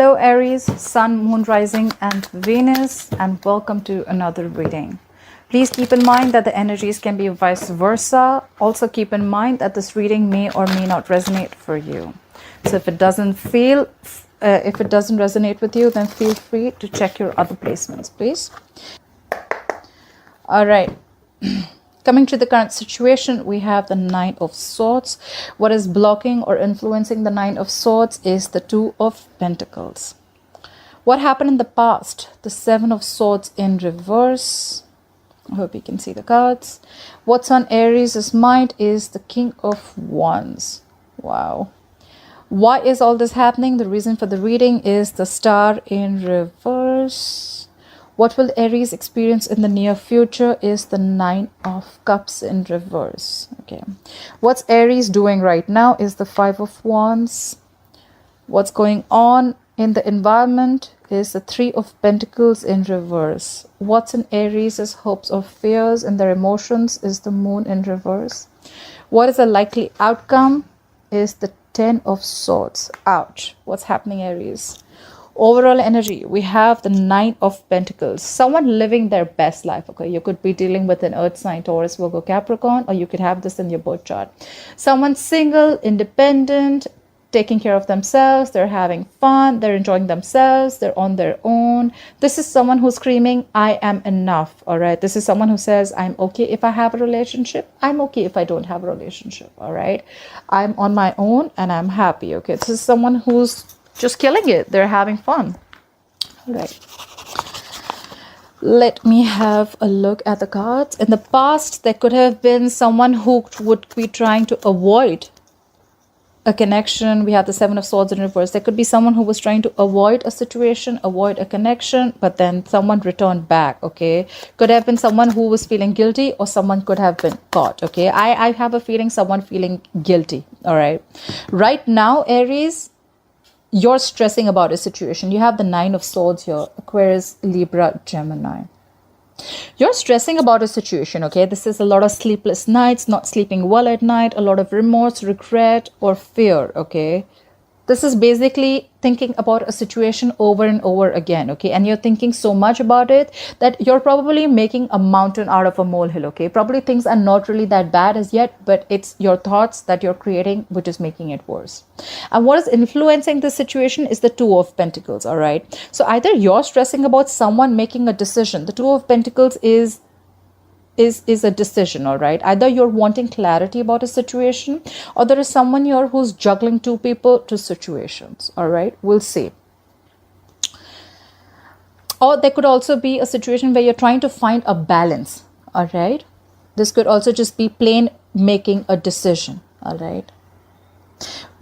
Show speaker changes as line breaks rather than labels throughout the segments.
Hello Aries, Sun, Moon, Rising and Venus, and welcome to another reading. Please keep in mind that the energies can be vice versa. Also keep in mind that this reading may or may not resonate for you. So if it doesn't resonate with you, then feel free to check your other placements, please. All right. Coming to the current situation, we have the Nine of Swords. What is blocking or influencing the Nine of Swords is the Two of Pentacles. What happened in the past? The Seven of Swords in reverse. I hope you can see the cards. What's on Aries' mind is the King of Wands. Wow. Why is all this happening? The reason for the reading is the Star in reverse. What will Aries experience in the near future is the Nine of Cups in reverse. Okay. What's Aries doing right now is the Five of Wands. What's going on in the environment is the Three of Pentacles in reverse. What's in Aries' hopes or fears and their emotions is the Moon in reverse. What is a likely outcome is the Ten of Swords. Ouch. What's happening, Aries? Overall energy, we have the Nine of Pentacles. Someone living their best life. Okay, you could be dealing with an earth sign, Taurus, Virgo, Capricorn, or you could have this in your birth chart. Someone single, independent, taking care of themselves, they're having fun, they're enjoying themselves, they're on their own. This is someone who's screaming, I am enough. All right, this is someone who says, I'm okay if I have a relationship, I'm okay if I don't have a relationship. All right, I'm on my own and I'm happy. Okay, this is someone who's just killing it, they're having fun. All right, let me have a look at the cards. In the past, there could have been someone who would be trying to avoid a connection. We have the Seven of Swords in reverse. There could be someone who was trying to avoid a situation, avoid a connection, but then someone returned back. Okay, could have been someone who was feeling guilty, or someone could have been caught. Okay, I have a feeling someone feeling guilty. All right, right now, Aries, you're stressing about a situation. You have the Nine of Swords here, Aquarius, Libra, Gemini. You're stressing about a situation, okay? This is a lot of sleepless nights, not sleeping well at night, a lot of remorse, regret, or fear, okay? This is basically thinking about a situation over and over again, okay? And you're thinking so much about it that you're probably making a mountain out of a molehill, okay? Probably things are not really that bad as yet, but it's your thoughts that you're creating which is making it worse. And what is influencing this situation is the Two of Pentacles, all right? So either you're stressing about someone making a decision. The Two of Pentacles is a decision, all right? Either you're wanting clarity about a situation, or there is someone here who's juggling two people, two situations, all right? We'll see. Or there could also be a situation where you're trying to find a balance, all right? This could also just be plain making a decision, all right?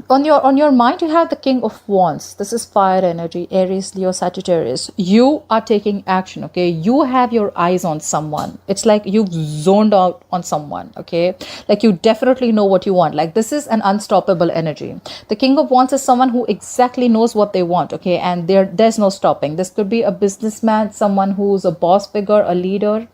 On your mind, you have the King of Wands. This is fire energy, Aries, Leo, Sagittarius. You are taking action, okay? You have your eyes on someone. It's like you've zoned out on someone, okay? Like you definitely know what you want. Like this is an unstoppable energy. The King of Wands is someone who exactly knows what they want, okay? And there's no stopping. This could be a businessman, someone who's a boss figure, a leader.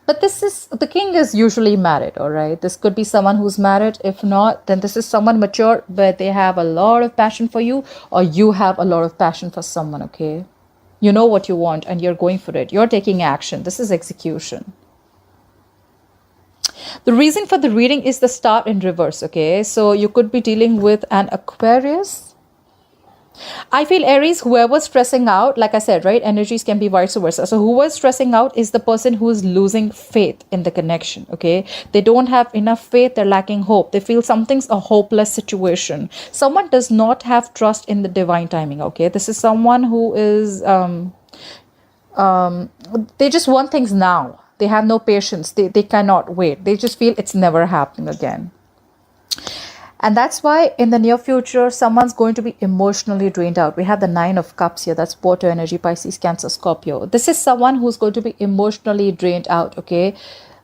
But the king is usually married, all right? This could be someone who's married. If not, then this is someone mature, but they have a lot of passion for you, or you have a lot of passion for someone, okay? You know what you want and you're going for it. You're taking action. This is execution. The reason for the reading is the Star in reverse, okay? So you could be dealing with an Aquarius. I feel Aries, whoever's stressing out, like I said, right, energies can be vice versa. So whoever's stressing out is the person who is losing faith in the connection, okay? They don't have enough faith, they're lacking hope. They feel something's a hopeless situation. Someone does not have trust in the divine timing, okay? This is someone who is, they just want things now. They have no patience. They cannot wait. They just feel it's never happening again. And that's why in the near future, someone's going to be emotionally drained out. We have the Nine of Cups here. That's water energy, Pisces, Cancer, Scorpio. This is someone who's going to be emotionally drained out, okay?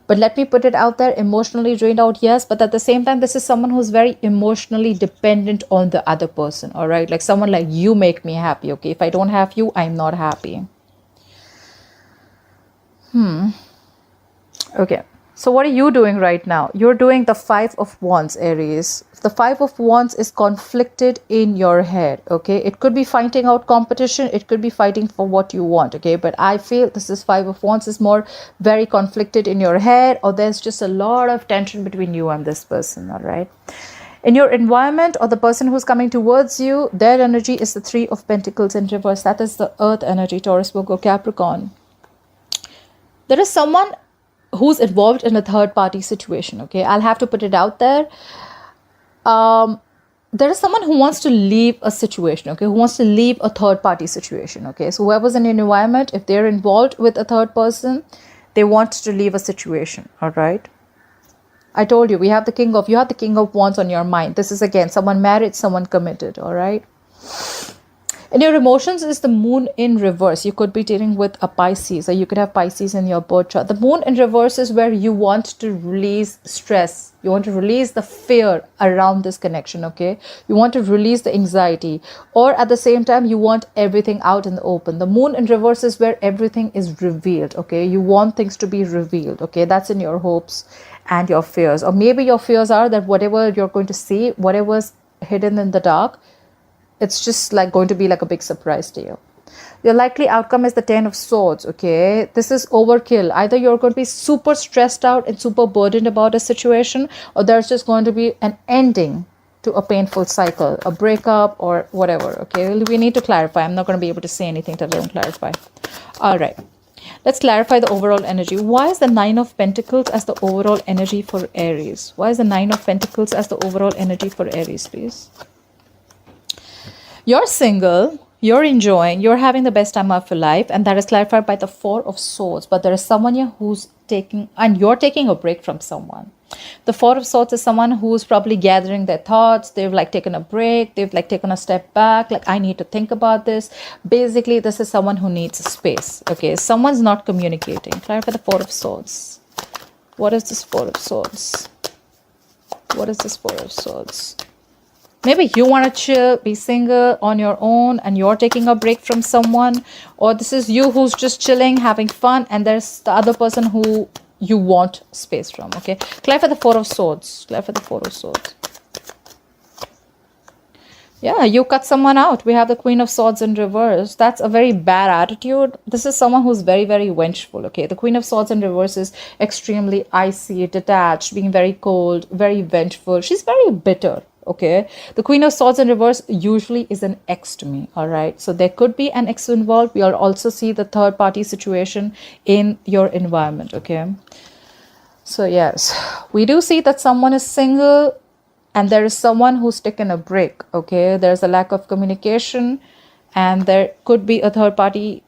But let me put it out there, emotionally drained out, yes. But at the same time, this is someone who's very emotionally dependent on the other person, all right? Like someone like, you make me happy, okay? If I don't have you, I'm not happy. Okay. So what are you doing right now? You're doing the Five of Wands, Aries. The Five of Wands is conflicted in your head, okay? It could be fighting out competition. It could be fighting for what you want, okay? But I feel this is Five of Wands is more very conflicted in your head, or there's just a lot of tension between you and this person, all right? In your environment or the person who's coming towards you, their energy is the Three of Pentacles in reverse. That is the Earth energy, Taurus, Virgo, Capricorn. There is someone who's involved in a third party situation, okay? I'll have to put it out there. There is someone who wants to leave a situation, okay? Who wants to leave a third party situation, okay? So whoever's in your environment, if they're involved with a third person, they want to leave a situation, all right? I told you, you have the King of Wands on your mind. This is again, someone married, someone committed, all right? And your emotions is the Moon in reverse. You could be dealing with a Pisces, or you could have Pisces in your birth chart. The Moon in reverse is where you want to release stress. You want to release the fear around this connection, okay? You want to release the anxiety. Or at the same time, you want everything out in the open. The Moon in reverse is where everything is revealed, okay? You want things to be revealed, okay? That's in your hopes and your fears. Or maybe your fears are that whatever you're going to see, whatever's hidden in the dark, it's just like going to be like a big surprise to you. Your likely outcome is the Ten of Swords, okay? This is overkill. Either you're going to be super stressed out and super burdened about a situation, or there's just going to be an ending to a painful cycle, a breakup or whatever, okay? We need to clarify. I'm not going to be able to say anything till I don't clarify. All right. Let's clarify the overall energy. Why is the Nine of Pentacles as the overall energy for Aries? Why is the Nine of Pentacles as the overall energy for Aries, please? You're single, you're enjoying, you're having the best time of your life, and that is clarified by the Four of Swords. But there is someone here who's taking, and you're taking a break from someone. The Four of Swords is someone who's probably gathering their thoughts. They've like taken a break. They've like taken a step back. Like, I need to think about this. Basically, this is someone who needs space. Okay, someone's not communicating. Clarify the Four of Swords. What is this Four of Swords? What is this Four of Swords? Maybe you want to chill, be single on your own, and you're taking a break from someone. Or this is you who's just chilling, having fun, and there's the other person who you want space from, okay? Clarify the Four of Swords. Clarify the Four of Swords. Yeah, you cut someone out. We have the Queen of Swords in reverse. That's a very bad attitude. This is someone who's very, very vengeful, okay? The Queen of Swords in reverse is extremely icy, detached, being very cold, very vengeful. She's very bitter, okay? The Queen of Swords in reverse usually is an ex to me, all right? So there could be an ex involved. We'll also see the third party situation in your environment, okay? So yes, we do see that someone is single, and there is someone who's taken a break, okay? There's a lack of communication, and there could be a third party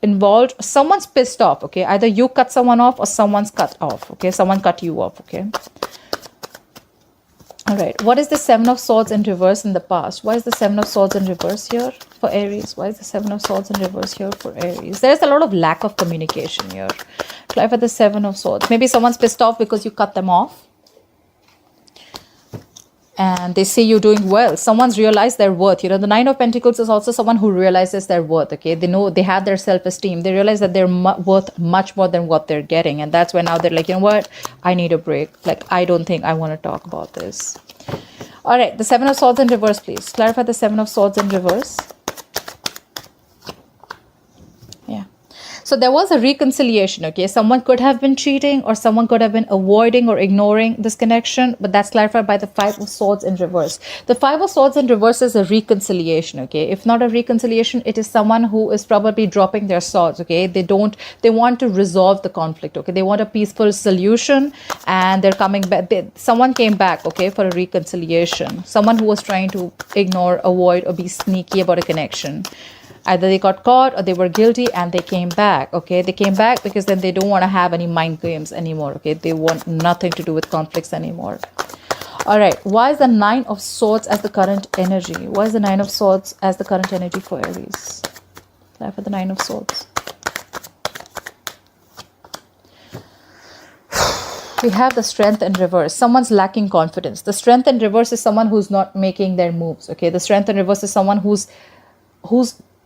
involved. Someone's pissed off, okay? Either you cut someone off or someone's cut off, okay? Someone cut you off, okay? All right. What is the Seven of Swords in reverse in the past? Why is the Seven of Swords in reverse here for Aries? Why is the Seven of Swords in reverse here for Aries? There's a lot of lack of communication here. Clarify the Seven of Swords. Maybe someone's pissed off because you cut them off, and they see you doing well. Someone's realized their worth. You know, the Nine of Pentacles is also someone who realizes their worth, okay? They know they have their self-esteem. They realize that they're worth much more than what they're getting. And that's when now they're like, you know what? I need a break. Like, I don't think I want to talk about this. All right, the Seven of Swords in reverse, please. Clarify the Seven of Swords in reverse. Yeah. So there was a reconciliation, okay? Someone could have been cheating, or someone could have been avoiding or ignoring this connection, but that's clarified by the Five of Swords in reverse. The Five of Swords in reverse is a reconciliation, okay? If not a reconciliation, it is someone who is probably dropping their swords, okay? They want to resolve the conflict, okay? They want a peaceful solution, and they're coming back. Someone came back, okay, for a reconciliation. Someone who was trying to ignore, avoid, or be sneaky about a connection. Either they got caught or they were guilty and they came back, okay? They came back because then they don't want to have any mind games anymore, okay? They want nothing to do with conflicts anymore. All right. Why is the Nine of Swords as the current energy? Why is the Nine of Swords as the current energy for Aries? Time for the Nine of Swords. We have the Strength in reverse. Someone's lacking confidence. The Strength in reverse is someone who's not making their moves, okay? The Strength in reverse is someone who's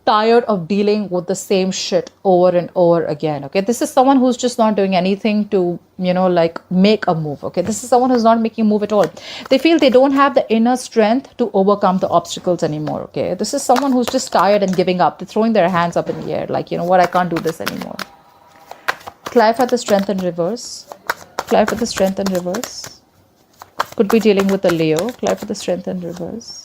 tired of dealing with the same shit over and over again. Okay, this is someone who's just not doing anything to, you know, like make a move. Okay, this is someone who's not making a move at all. They feel they don't have the inner strength to overcome the obstacles anymore. Okay, this is someone who's just tired and giving up. They're throwing their hands up in the air, like, you know what, I can't do this anymore. Clarify the strength in reverse. Clarify the strength in reverse. Could be dealing with a Leo. Clarify the strength in reverse.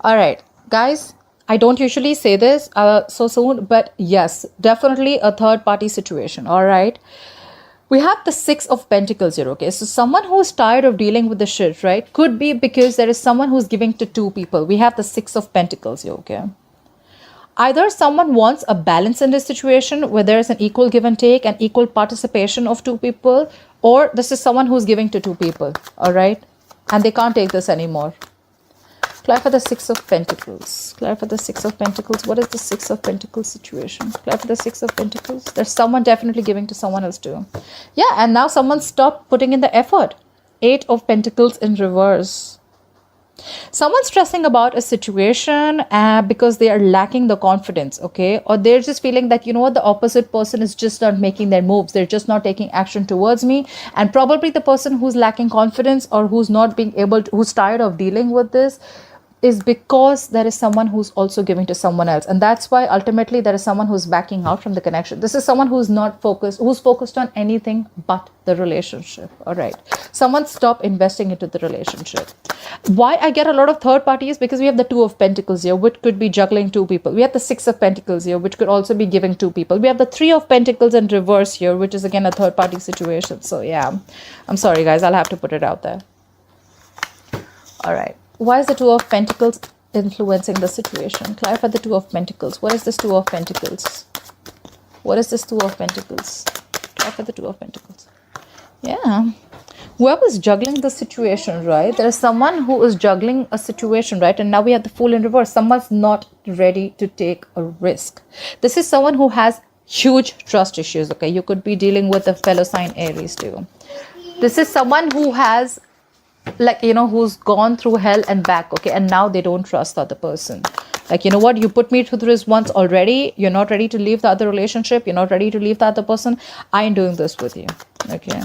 All right, guys. I don't usually say this so soon, but yes, definitely a third party situation. All right. We have the Six of Pentacles here. Okay. So someone who's tired of dealing with the shit, right? Could be because there is someone who's giving to two people. We have the Six of Pentacles here. Okay. Either someone wants a balance in this situation where there is an equal give and take and equal participation of two people, or this is someone who's giving to two people. All right. And they can't take this anymore. Clarify the Six of Pentacles. Clarify the Six of Pentacles. What is the Six of Pentacles situation? Clarify the Six of Pentacles. There's someone definitely giving to someone else too. Yeah, and now someone stopped putting in the effort. Eight of Pentacles in reverse. Someone's stressing about a situation because they are lacking the confidence, okay? Or they're just feeling that, you know what, the opposite person is just not making their moves. They're just not taking action towards me. And probably the person who's lacking confidence or who's not being able to, who's tired of dealing with this, is because there is someone who's also giving to someone else. And that's why ultimately there is someone who's backing out from the connection. This is someone who's not focused, who's focused on anything but the relationship. All right. Someone stop investing into the relationship. Why I get a lot of third parties? Because we have the Two of Pentacles here, which could be juggling two people. We have the Six of Pentacles here, which could also be giving two people. We have the Three of Pentacles in reverse here, which is again a third party situation. So yeah, I'm sorry guys, I'll have to put it out there. All right. Why is the Two of Pentacles influencing the situation? Clarify the Two of Pentacles. What is this Two of Pentacles? What is this Two of Pentacles? Clarify the Two of Pentacles. Yeah. Whoever's juggling the situation, right? There is someone who is juggling a situation, right? And now we have the Fool in reverse. Someone's not ready to take a risk. This is someone who has huge trust issues, okay? You could be dealing with a fellow sign Aries too. This is someone who has, like, you know, who's gone through hell and back, okay, and now they don't trust the other person. Like, you know what, you put me through this once already, you're not ready to leave the other relationship, you're not ready to leave the other person, I ain't doing this with you. Okay,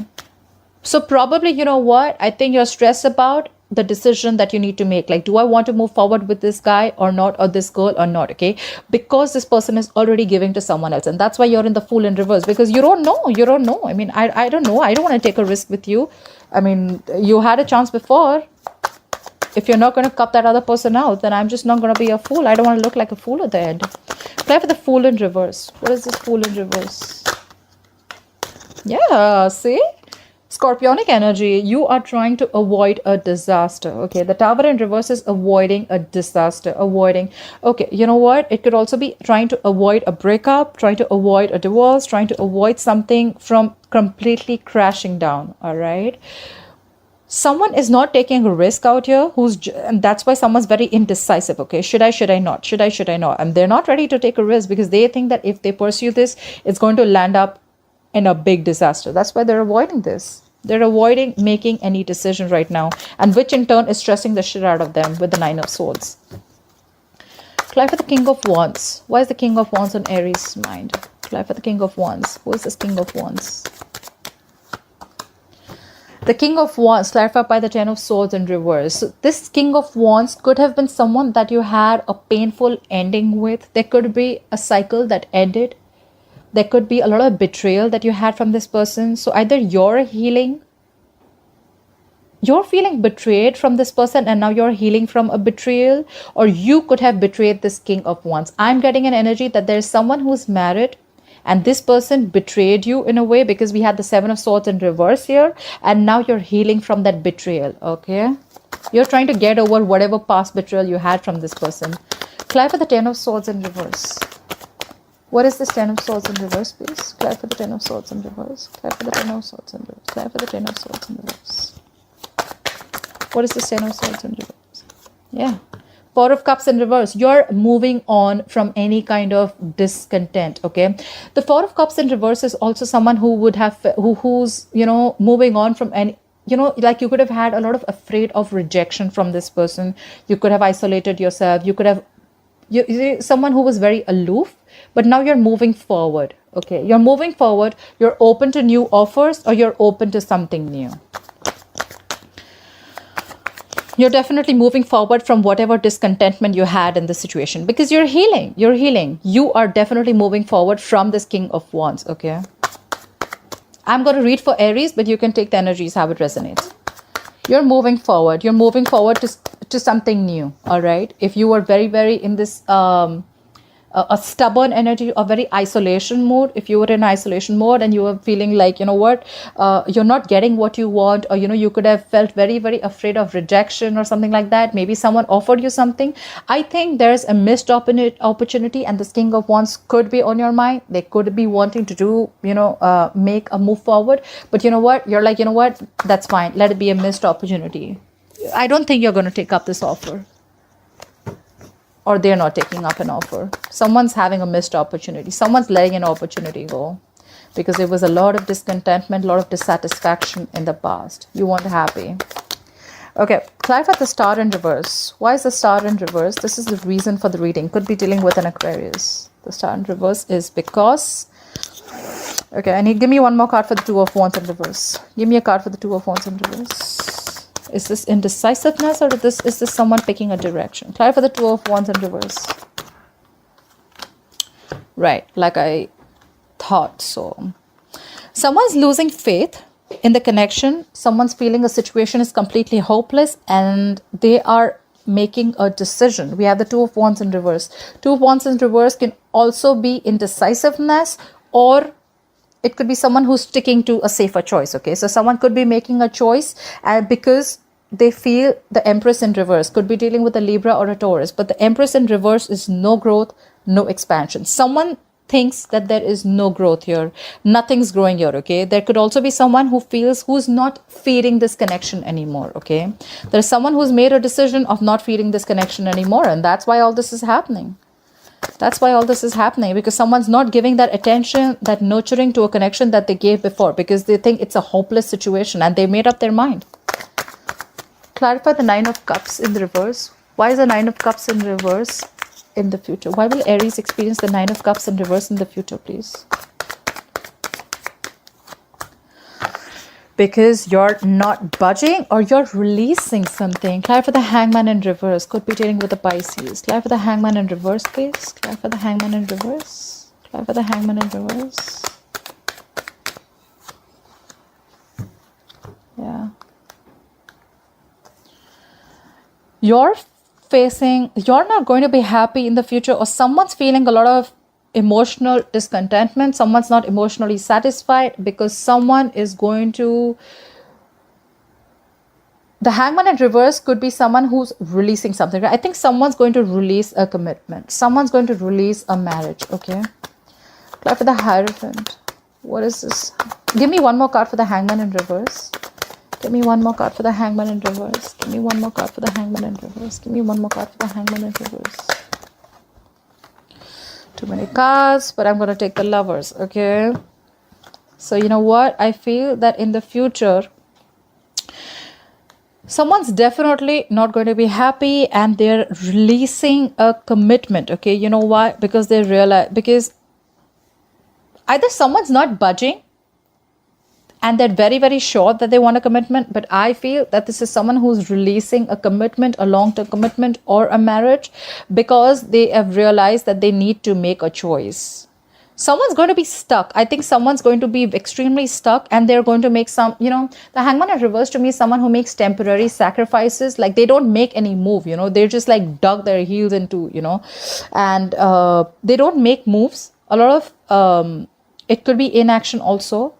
so probably, you know what, I think you're stressed about the decision that you need to make. Like, do I want to move forward with this guy or not, or this girl or not? Okay, because this person is already giving to someone else, and that's why you're in the Fool in reverse, because you don't know. I mean, I don't know. I don't want to take a risk with you. I mean, you had a chance before. If you're not going to cut that other person out, then I'm just not going to be a fool. I don't want to look like a fool at the end. Play for the Fool in reverse. What is this Fool in reverse? Yeah, see? Scorpionic energy. You are trying to avoid a disaster. Okay, the Tower in reverse is avoiding a disaster. Avoiding. Okay, you know what? It could also be trying to avoid a breakup, trying to avoid a divorce, trying to avoid something from completely crashing down. All right. Someone is not taking a risk out here, and that's why someone's very indecisive. Okay, should I not? Should I not? And they're not ready to take a risk because they think that if they pursue this, it's going to land up in a big disaster. That's why they're avoiding this. They're avoiding making any decision right now, and which in turn is stressing the shit out of them with the Nine of Swords. Clarify the King of Wands. Why is the King of Wands on Aries' mind? Clarify the King of Wands. Who is this King of Wands? The King of Wands, clarified by the Ten of Swords in reverse. So this King of Wands could have been someone that you had a painful ending with. There could be a cycle that ended. There could be a lot of betrayal that you had from this person. So either you're healing, you're feeling betrayed from this person and now you're healing from a betrayal, or you could have betrayed this King of Wands. I'm getting an energy that there's someone who's married and this person betrayed you in a way, because we had the Seven of Swords in reverse here, and now you're healing from that betrayal. Okay, you're trying to get over whatever past betrayal you had from this person. Clarify the Ten of Swords in reverse. What is this Ten of Swords in reverse, please? Clarify the Ten of Swords in reverse. Clarify the Ten of Swords in reverse. Clarify the Ten of Swords in reverse. What is this Ten of Swords in reverse? Yeah. Four of Cups in reverse. You're moving on from any kind of discontent. Okay. The Four of Cups in reverse is also someone who would have, who's, you know, moving on from any, you know, like you could have had a lot of afraid of rejection from this person. You could have isolated yourself. You could have You're someone who was very aloof, but now you're moving forward. Okay, you're moving forward. You're open to new offers, or you're open to something new. You're definitely moving forward from whatever discontentment you had in the situation, because you're healing. You're healing. You are definitely moving forward from this King of Wands. Okay, I'm going to read for Aries, but you can take the energies how it resonates. You're moving forward. You're moving forward to something new. All right. If you were very in this a stubborn energy, a very isolation mode, if you were in isolation mode and you were feeling like, you know what, you're not getting what you want, or, you know, you could have felt very afraid of rejection or something like that. Maybe someone offered you something. I think there's a missed opportunity, and this King of Wands could be on your mind. They could be wanting to do, you know, make a move forward. But you know what? You're like, you know what? That's fine. Let it be a missed opportunity. I don't think you're going to take up this offer. Or they're not taking up an offer. Someone's having a missed opportunity. Someone's letting an opportunity go, because there was a lot of discontentment, a lot of dissatisfaction in the past. You weren't happy. Okay, clarify the star in reverse. Why is the star in reverse? This is the reason for the reading. Could be dealing with an Aquarius. The star in reverse is because... Okay, and give me one more card for the Two of Wands in reverse. Give me a card for the Two of Wands in reverse. Is this indecisiveness, or is this someone picking a direction? Clarify the Two of Wands in reverse. Right, like I thought so. Someone's losing faith in the connection. Someone's feeling a situation is completely hopeless, and they are making a decision. We have the Two of Wands in reverse. Two of Wands in reverse can also be indecisiveness, or it could be someone who's sticking to a safer choice. Okay, so someone could be making a choice because they feel the Empress in reverse. Could be dealing with a Libra or a Taurus, but the Empress in reverse is no growth, no expansion. Someone thinks that there is no growth here. Nothing's growing here. Okay, there could also be someone who's not feeding this connection anymore. Okay, there's someone who's made a decision of not feeding this connection anymore, and that's why all this is happening. That's why all this is happening, because someone's not giving that attention, that nurturing to a connection that they gave before, because they think it's a hopeless situation and they made up their mind. Clarify the Nine of Cups in reverse. Why is the Nine of Cups in reverse in the future? Why will Aries experience the Nine of Cups in reverse in the future, please? Because you're not budging, or you're releasing something. Clarify the Hangman in reverse. Could be dealing with the Pisces. Clarify the Hangman in reverse, please. Clarify the Hangman in reverse. Clarify the Hangman in reverse. Yeah. You're not going to be happy in the future, or someone's feeling a lot of emotional discontentment. Someone's not emotionally satisfied, because someone is going to... The Hangman in reverse could be someone who's releasing something. I think someone's going to release a commitment. Someone's going to release a marriage. Okay. Clarify the Hierophant. What is this? Give me one more card for the Hangman in reverse. Give me one more card for the Hangman in reverse. Give me one more card for the Hangman in reverse. Give me one more card for the Hangman in reverse. Too many cards, but I'm going to take the Lovers. Okay. So you know what? I feel that in the future, someone's definitely not going to be happy, and they're releasing a commitment. Okay. You know why? Because they realize, because either someone's not budging, and they're very sure that they want a commitment. But I feel that this is someone who's releasing a commitment, a long-term commitment, or a marriage, because they have realized that they need to make a choice. Someone's going to be stuck. I think someone's going to be extremely stuck, and they're going to make some, you know, the Hangman in reverse to me is someone who makes temporary sacrifices. Like, they don't make any move, you know, they're just like dug their heels into, you know, and they don't make moves. A lot of, it could be inaction also.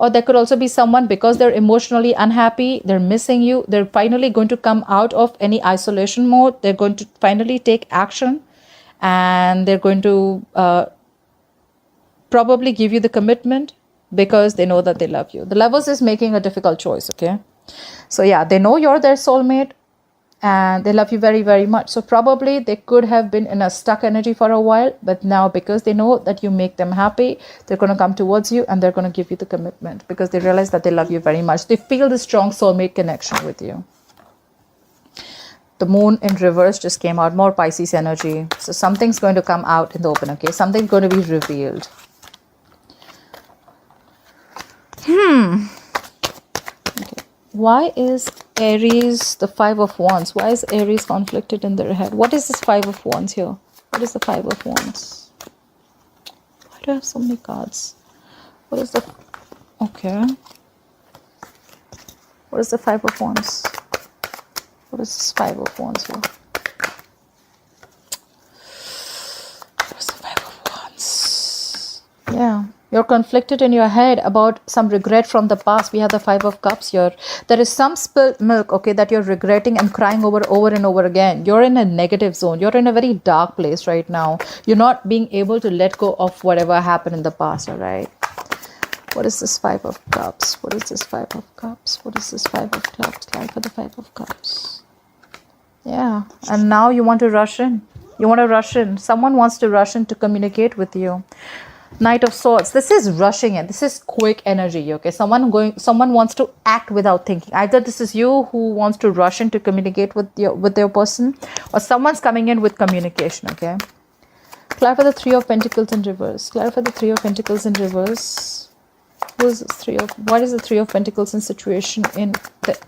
Or there could also be someone, because they're emotionally unhappy, they're missing you, they're finally going to come out of any isolation mode. They're going to finally take action, and they're going to probably give you the commitment, because they know that they love you. The Lovers is making a difficult choice, okay? So yeah, they know you're their soulmate, and they love you very much. So probably they could have been in a stuck energy for a while, but now, because they know that you make them happy, they're going to come towards you, and they're going to give you the commitment, because they realize that they love you very much. They feel the strong soulmate connection with you. The moon in reverse just came out. More Pisces energy. So something's going to come out in the open, okay? Something's going to be revealed. Okay. Why is Aries the Five of Wands? Why is Aries conflicted in their head? What is this Five of Wands here? What is the Five of Wands? Why do I have so many cards? What is the... Okay. What is the Five of Wands? What is this Five of Wands here? What is the Five of Wands? Yeah. You're conflicted in your head about some regret from the past. We have the Five of Cups here. There is some spilled milk, okay, that you're regretting and crying over and over again. You're in a negative zone. You're in a very dark place right now. You're not being able to let go of whatever happened in the past, all right? What is this Five of Cups? What is this Five of Cups? What is this Five of Cups? Like for the Five of Cups. Yeah. And now you want to rush in. You want to rush in. Someone wants to rush in to communicate with you. Knight of Swords. This is rushing in. This is quick energy, okay? Someone wants to act without thinking. Either this is you who wants to rush in to communicate with your person, or someone's coming in with communication, okay? Clarify the Three of Pentacles in reverse. Clarify the Three of Pentacles in reverse. What is the Three of Pentacles in situation in the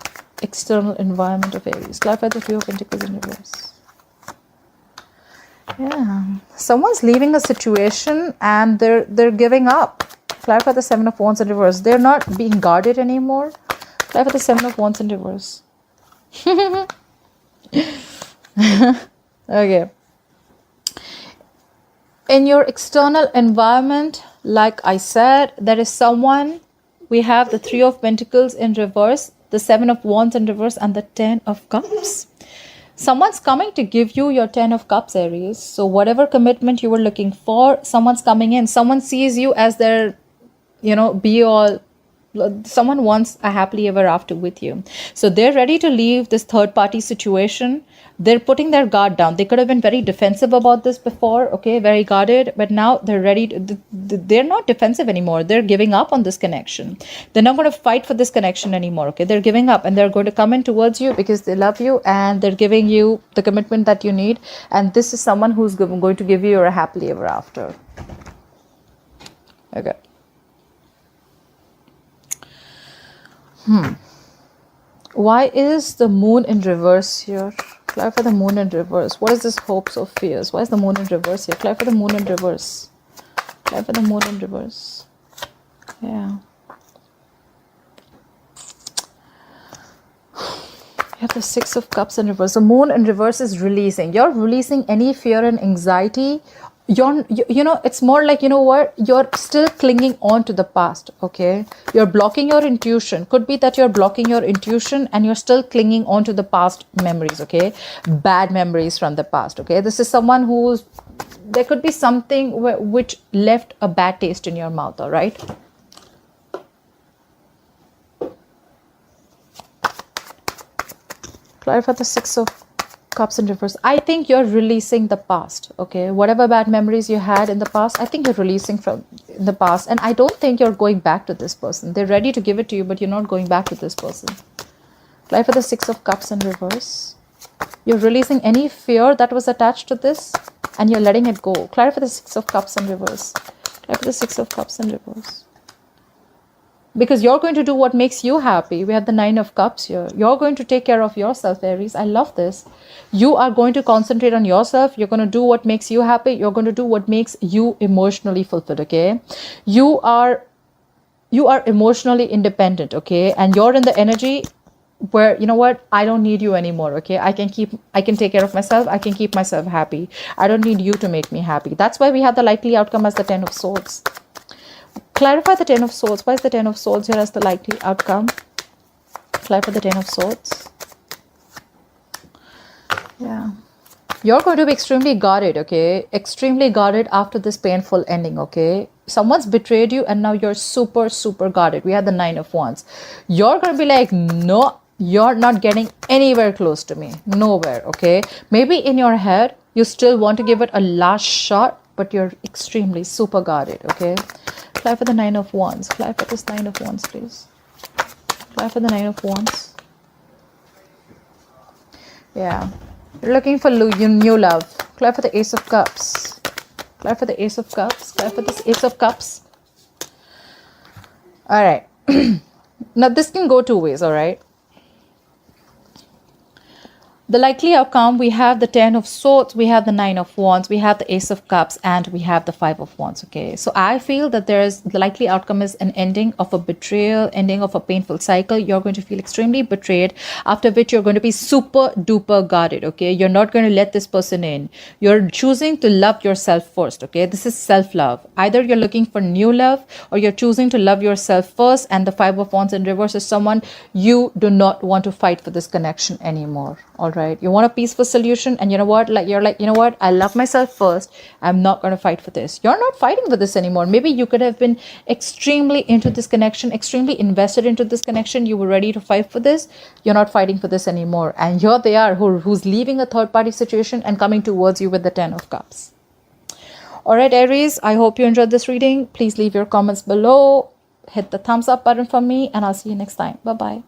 external environment of Aries? Clarify the Three of Pentacles in reverse. Yeah, someone's leaving a situation and they're giving up. Clarify the Seven of Wands in reverse. They're not being guarded anymore. Clarify the Seven of Wands in reverse. Okay. In your external environment, like I said, there is someone. We have the Three of Pentacles in reverse, the Seven of Wands in reverse, and the Ten of Cups. Someone's coming to give you your Ten of Cups, Aries. So whatever commitment you were looking for, someone's coming in. Someone sees you as their, be all. Someone wants a happily ever after with you. So they're ready to leave this third party situation. They're putting their guard down. They could have been very defensive about this before, okay, very guarded, but now they're ready to, they're not defensive anymore. They're giving up on this connection. They're not going to fight for this connection anymore, okay? They're giving up and they're going to come in towards you because they love you and they're giving you the commitment that you need. And this is someone who's going to give you a happily ever after. Okay. Why is the moon in reverse here? Clarify the moon in reverse. What is this hopes or fears? Why is the moon in reverse here? Clarify the moon in reverse. Clarify the moon in reverse. Yeah. You have the Six of Cups in reverse. The moon in reverse is releasing. You're releasing any fear and anxiety. It's more like, you're still clinging on to the past, okay? You're blocking your intuition. Could be that you're blocking your intuition and you're still clinging on to the past memories, okay? Bad memories from the past, okay? This is someone there could be something which left a bad taste in your mouth, all right? Clarify the Six of Cups in reverse. I think you're releasing the past, okay? Whatever bad memories you had in the past, I think you're releasing from the past. And I don't think you're going back to this person. They're ready to give it to you, but you're not going back to this person. Clarify the Six of Cups in reverse. You're releasing any fear that was attached to this and you're letting it go. Clarify the Six of Cups in reverse. Clarify the Six of Cups in reverse. Because you're going to do what makes you happy. We have the Nine of Cups here. You're going to take care of yourself, Aries. I love this. You are going to concentrate on yourself. You're going to do what makes you happy. You're going to do what makes you emotionally fulfilled, okay? You are emotionally independent, okay? And you're in the energy where, you know what? I don't need you anymore, okay? I can take care of myself. I can keep myself happy. I don't need you to make me happy. That's why we have the likely outcome as the Ten of Swords. Clarify the Ten of Swords. Why is the Ten of Swords here as the likely outcome? Clarify the Ten of Swords. Yeah. You're going to be extremely guarded, okay? Extremely guarded after this painful ending, okay? Someone's betrayed you and now you're super, super guarded. We have the Nine of Wands. You're going to be like, no, you're not getting anywhere close to me. Nowhere, okay? Maybe in your head, you still want to give it a last shot, but you're extremely super guarded, okay? Clarify the Nine of Wands. Clarify this Nine of Wands, please. Clarify the Nine of Wands. Yeah. You're looking for new love. Clear for the Ace of Cups. Clear for the Ace of Cups. Clear for this Ace of Cups. All right. Now, this can go two ways, all right? The likely outcome, we have the 10 of swords, we have the 9 of wands, we have the ace of cups, and we have the 5 of wands. Okay, so I feel that the likely outcome is an ending of a betrayal, ending of a painful cycle. You're going to feel extremely betrayed, after which you're going to be super duper guarded. Okay, you're not going to let this person in. You're choosing to love yourself first. Okay, this is self-love. Either you're looking for new love, or you're choosing to love yourself first, and the 5 of wands in reverse is someone you do not want to fight for this connection anymore. All right, you want a peaceful solution, and you know what, you're like, you know what, I love myself first, I'm not going to fight for this. You're not fighting for this anymore. Maybe you could have been extremely into this connection, extremely invested into this connection, you were ready to fight for this. You're not fighting for this anymore, and here they are, who's leaving a third party situation and coming towards you with the 10 of cups. All right, Aries, I hope you enjoyed this reading. Please leave your comments below, hit the thumbs up button for me, and I'll see you next time. Bye bye.